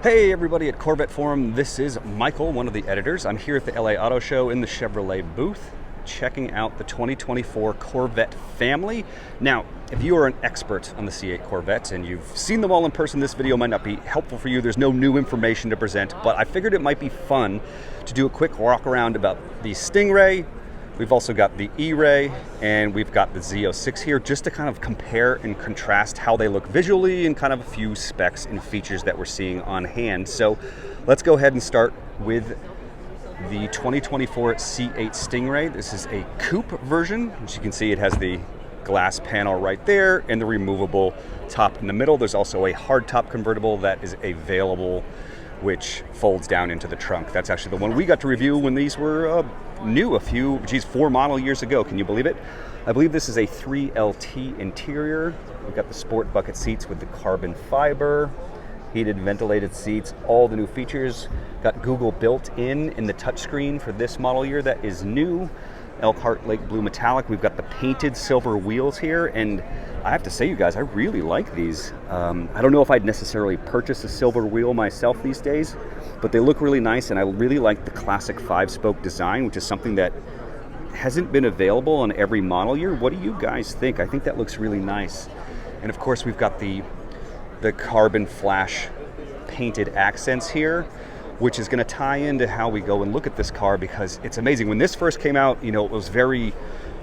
Hey everybody at Corvette Forum, this is Michael, one of the editors. I'm here at the LA Auto Show in the Chevrolet booth, checking out the 2024 Corvette family. Now, if you are an expert on the C8 Corvettes and you've seen them all in person, this video might not be helpful for you. There's no new information to present, but I figured it might be fun to do a quick walk around about the Stingray. We've also got the E-Ray and we've got the Z06 here just to kind of compare and contrast how they look visually and kind of a few specs and features that we're seeing on hand. So let's go ahead and start with the 2024 C8 Stingray. This is a coupe version. As you can see, it has the glass panel right there and the removable top in the middle. There's also a hardtop convertible that is available, which folds down into the trunk. That's actually the one we got to review when these were new 4 model years ago. Can you believe it? I believe this is a 3LT interior. We've got the sport bucket seats with the carbon fiber, heated ventilated seats, all the new features. Got Google built in the touchscreen for this model year that is new. Elkhart Lake Blue Metallic. We've got the painted silver wheels here, and I have to say, you guys, I really like these. I don't know if I'd necessarily purchase a silver wheel myself these days, but they look really nice, and I really like the classic 5-spoke design, which is something that hasn't been available on every model year. What do you guys think? I think that looks really nice. And of course, we've got the carbon flash painted accents here, which is going to tie into how we go and look at this car, because it's amazing. When this first came out, you know, it was very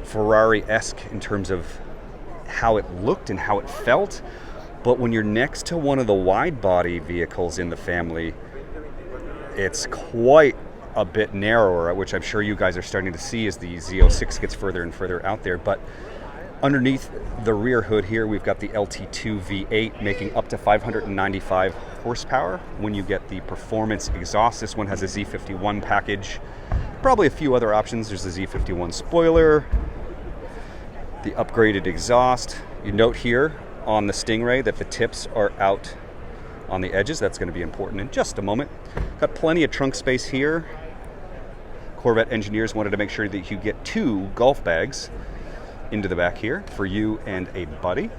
Ferrari-esque in terms of how it looked and how it felt. But when you're next to one of the wide body vehicles in the family, it's quite a bit narrower, which I'm sure you guys are starting to see as the Z06 gets further and further out there. But underneath the rear hood here, we've got the LT2 V8 making up to 595 horsepower. When you get the performance exhaust, this one has a Z51 package, probably a few other options. There's the Z51 spoiler, the upgraded exhaust. You note here on the Stingray that the tips are out on the edges. That's going to be important in just a moment. Got plenty of trunk space here. Corvette engineers wanted to make sure that you get 2 golf bags into the back here for you and a buddy.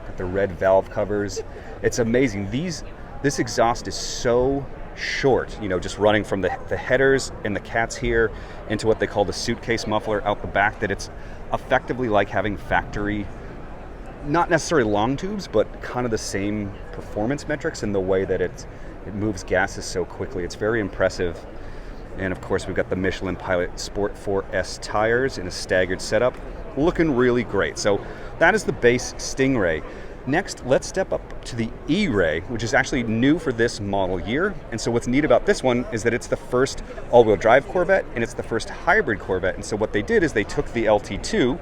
Got the red valve covers. It's amazing. This exhaust is so short, you know, just running from the headers and the cats here into what they call the suitcase muffler out the back, that it's effectively like having factory, not necessarily long tubes, but kind of the same performance metrics in the way that it moves gases so quickly. It's very impressive. And of course, we've got the Michelin Pilot Sport 4S tires in a staggered setup, looking really great. So that is the base Stingray. Next, let's step up to the E-Ray, which is actually new for this model year. And so what's neat about this one is that it's the first all-wheel drive Corvette and it's the first hybrid Corvette. And so what they did is they took the LT2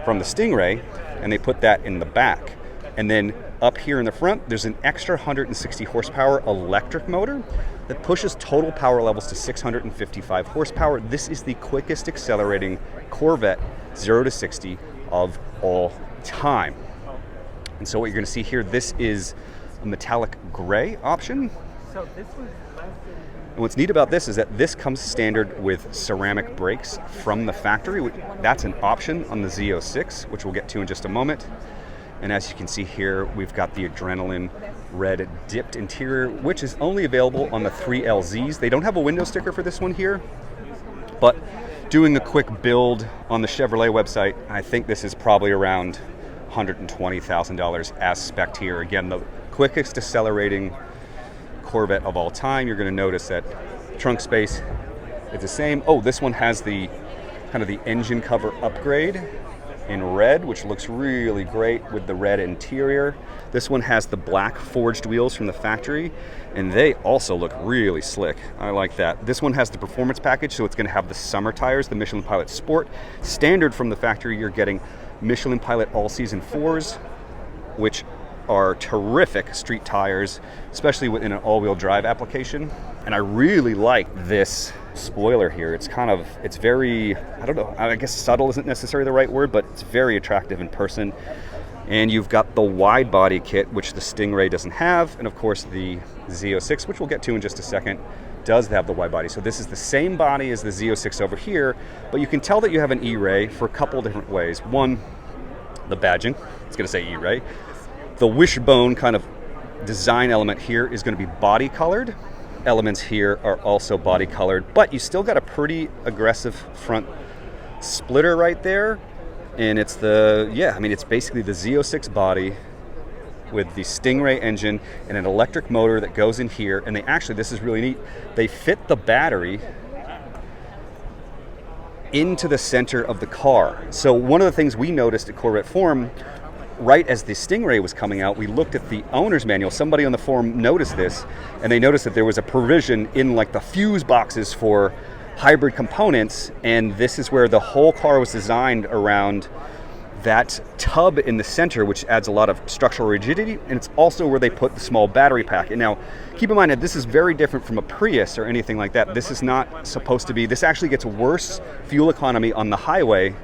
from the Stingray and they put that in the back. And then up here in the front, there's an extra 160 horsepower electric motor that pushes total power levels to 655 horsepower. This is the quickest accelerating Corvette 0 to 60 of all time. And so what you're going to see here, this is a metallic gray option. So this was less than... And what's neat about this is that this comes standard with ceramic brakes from the factory. That's an option on the Z06, which we'll get to in just a moment. And as you can see here, we've got the adrenaline red dipped interior, which is only available on the 3LZs. They don't have a window sticker for this one here, but doing a quick build on the Chevrolet website, I think this is probably around $120,000 as spec'd here. Again, the quickest accelerating Corvette of all time. You're going to notice that trunk space is the same. Oh, this one has the kind of the engine cover upgrade in red, which looks really great with the red interior. This one has the black forged wheels from the factory, and they also look really slick. I like that. This one has the performance package, so it's going to have the summer tires, the Michelin Pilot Sport. Standard from the factory, you're getting Michelin Pilot All-Season 4s, which are terrific street tires, especially within an all-wheel drive application. And I really like this spoiler here. It's very, I don't know, I guess subtle isn't necessarily the right word, but it's very attractive in person. And you've got the wide body kit, which the Stingray doesn't have. And of course the Z06, which we'll get to in just a second, does have the wide body. So this is the same body as the Z06 over here, but you can tell that you have an E-Ray for a couple different ways. One, the badging, it's gonna say E-Ray. The wishbone kind of design element here is going to be body colored. Elements here are also body colored, but you still got a pretty aggressive front splitter right there. And it's it's basically the Z06 body with the Stingray engine and an electric motor that goes in here. And this is really neat, they fit the battery into the center of the car. So one of the things we noticed at Corvette Forum, right as the Stingray was coming out, we looked at the owner's manual. Somebody on the forum noticed this, and they noticed that there was a provision in like the fuse boxes for hybrid components, and this is where the whole car was designed around that tub in the center, which adds a lot of structural rigidity, and it's also where they put the small battery pack. And now, keep in mind that this is very different from a Prius or anything like that. This is not supposed to be, this actually gets worse fuel economy on the highway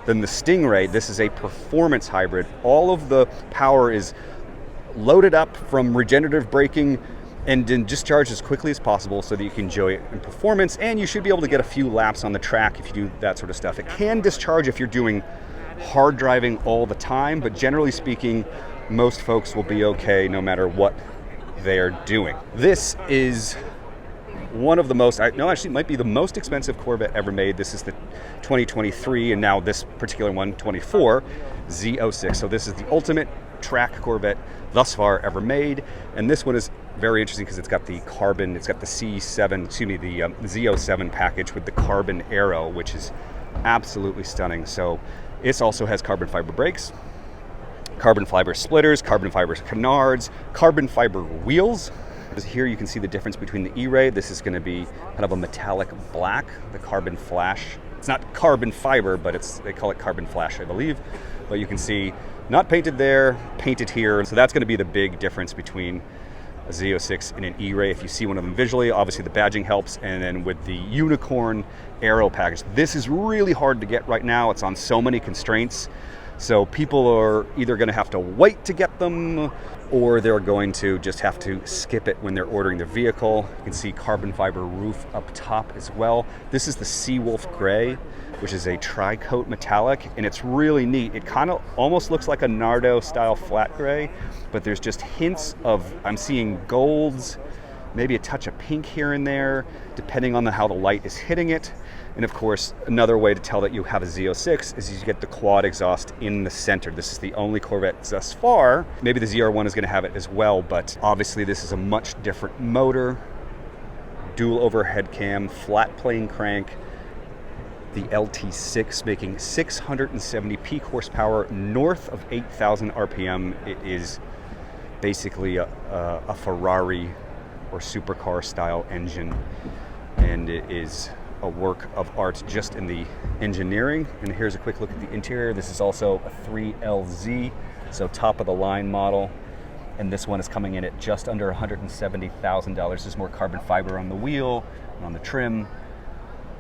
than the Stingray. This is a performance hybrid. All of the power is loaded up from regenerative braking and then discharged as quickly as possible so that you can enjoy it in performance, and you should be able to get a few laps on the track if you do that sort of stuff. It can discharge if you're doing hard driving all the time, but generally speaking, most folks will be okay no matter what they're doing. This is one of the most, it might be the most expensive Corvette ever made. This is the 2023, and now this particular one, 24, Z06. So this is the ultimate track Corvette thus far ever made. And this one is very interesting because it's got the carbon, it's got the the Z07 package with the carbon aero, which is absolutely stunning. So it also has carbon fiber brakes, carbon fiber splitters, carbon fiber canards, carbon fiber wheels. Here you can see the difference between the E-Ray. This is going to be kind of a metallic black, the carbon flash. It's not carbon fiber, but they call it carbon flash, I believe. But you can see not painted there, painted here. So that's going to be the big difference between a Z06 and an E-Ray. If you see one of them visually, obviously the badging helps. And then with the unicorn aero package, this is really hard to get right now. It's on so many constraints. So people are either going to have to wait to get them, or they're going to just have to skip it when they're ordering their vehicle. You can see carbon fiber roof up top as well. This is the Seawolf Gray, which is a tri-coat metallic, and it's really neat. It kind of almost looks like a Nardo style flat gray, but there's just hints of, I'm seeing golds, maybe a touch of pink here and there, depending on how the light is hitting it. And of course, another way to tell that you have a Z06 is you get the quad exhaust in the center. This is the only Corvette thus far. Maybe the ZR1 is going to have it as well, but obviously this is a much different motor, dual overhead cam, flat plane crank, the LT6 making 670 peak horsepower north of 8,000 RPM. It is basically a Ferrari or supercar style engine, and it is a work of art just in the engineering. And here's a quick look at the interior. This is also a 3LZ, so top of the line model, and this one is coming in at just under $170,000. There's more carbon fiber on the wheel and on the trim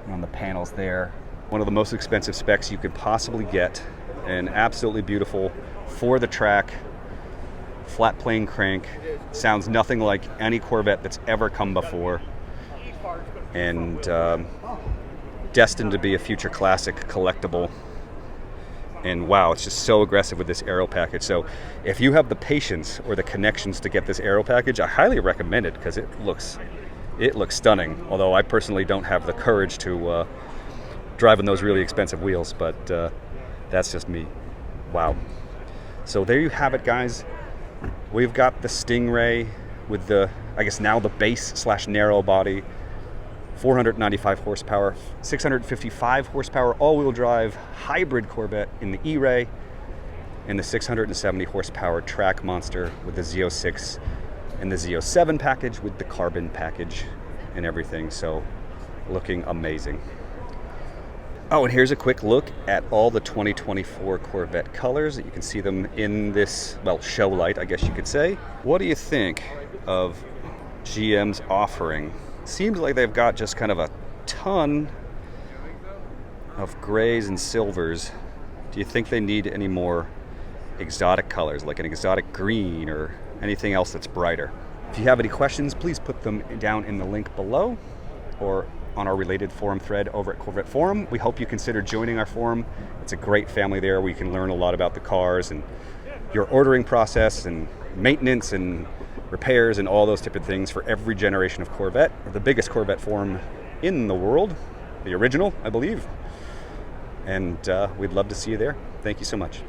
and on the panels there. One of the most expensive specs you could possibly get, and absolutely beautiful for the track. Flat plane crank, sounds nothing like any Corvette that's ever come before, and destined to be a future classic collectible. And wow, it's just so aggressive with this aero package. So if you have the patience or the connections to get this aero package, I highly recommend it because it looks stunning. Although I personally don't have the courage to drive in those really expensive wheels, but that's just me. Wow. So there you have it, guys. We've got the Stingray with the, I guess now the base / narrow body, 495 horsepower, 655 horsepower all-wheel drive hybrid Corvette in the E-Ray, and the 670 horsepower track monster with the Z06 and the Z07 package with the carbon package and everything. So looking amazing. Oh, and here's a quick look at all the 2024 Corvette colors. You can see them in this, well, show light, I guess you could say. What do you think of GM's offering? Seems like they've got just kind of a ton of grays and silvers. Do you think they need any more exotic colors, like an exotic green or anything else that's brighter? If you have any questions, please put them down in the link below or on our related forum thread over at Corvette Forum. We hope you consider joining our forum. It's a great family there where you can learn a lot about the cars and your ordering process and maintenance and repairs and all those type of things for every generation of Corvette. We're the biggest Corvette forum in the world, the original, I believe. And we'd love to see you there. Thank you so much.